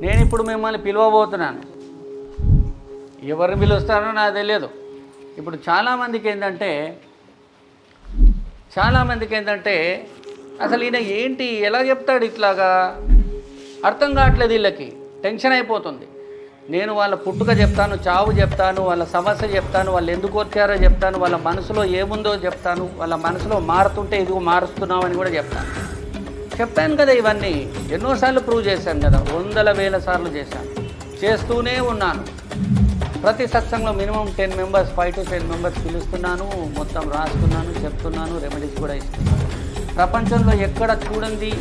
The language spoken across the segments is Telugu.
నేను ఇప్పుడు మిమ్మల్ని పిలవబోతున్నాను. ఎవరిని పిలుస్తానో నాకు తెలియదు. ఇప్పుడు చాలామందికి ఏంటంటే అసలు ఈయన ఏంటి, ఎలా చెప్తాడు ఇట్లాగా అర్థం కావట్లేదు. వీళ్ళకి టెన్షన్ అయిపోతుంది. నేను వాళ్ళ పుట్టుక చెప్తాను, చావు చెప్తాను, వాళ్ళ సమస్య చెప్తాను, వాళ్ళు ఎందుకు వచ్చారో చెప్తాను, వాళ్ళ మనసులో ఏముందో చెప్తాను, వాళ్ళ మనసులో మారుతుంటే ఇదిగో మారుస్తున్నామని కూడా చెప్పాను కదా. ఇవన్నీ ఎన్నోసార్లు ప్రూవ్ చేశాను కదా, వందల వేల సార్లు చేస్తూనే ఉన్నాను. ప్రతి సత్సంగంలో మినిమం 10 మెంబర్స్, 5 to 10 మెంబర్స్ పిలుస్తున్నాను, మొత్తం రాస్తున్నాను, చెప్తున్నాను, రెమెడీస్ కూడా ఇస్తున్నాను. ప్రపంచంలో ఎక్కడ చూడండి,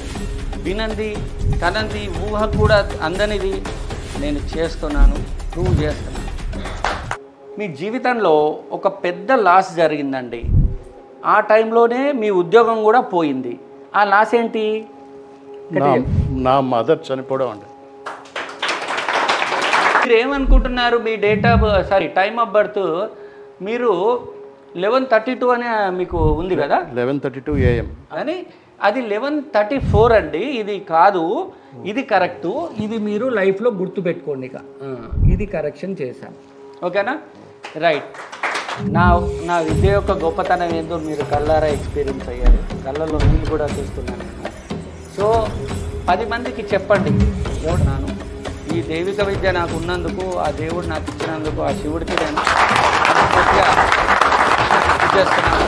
వినంది, కనంది, ఊహ కూడా అందనిది నేను చేస్తున్నాను, ప్రూవ్ చేస్తున్నాను. మీ జీవితంలో ఒక పెద్ద లాస్ జరిగిందండి. ఆ టైంలోనే మీ ఉద్యోగం కూడా పోయింది. ఆ లాస్ ఏంటి? నా మదర్ చనిపోవడం అండి. మీరు ఏమనుకుంటున్నారు? మీ టైమ్ ఆఫ్ బర్త్ మీరు 11:32 అని మీకు ఉంది కదా, 11:32 AM అని అది 11:34 అండి. ఇది కాదు, ఇది కరెక్టు. ఇది మీరు లైఫ్లో గుర్తుపెట్టుకోండి. ఇక ఇది కరెక్షన్ చేశాను, ఓకేనా? రైట్. నా విద్య యొక్క గొప్పతనం ఏందో మీరు కళ్ళారా ఎక్స్పీరియన్స్ అయ్యారు. కళ్ళల్లో నీళ్ళు కూడా చూస్తున్నాను నేను. సో 10 మందికి చెప్పండి, నాను ఈ దైవిక విద్య నాకు ఉన్నందుకు, ఆ దేవుడు నాకు ఇచ్చినందుకు, ఆ శివుడికి నేను చేస్తున్నాను.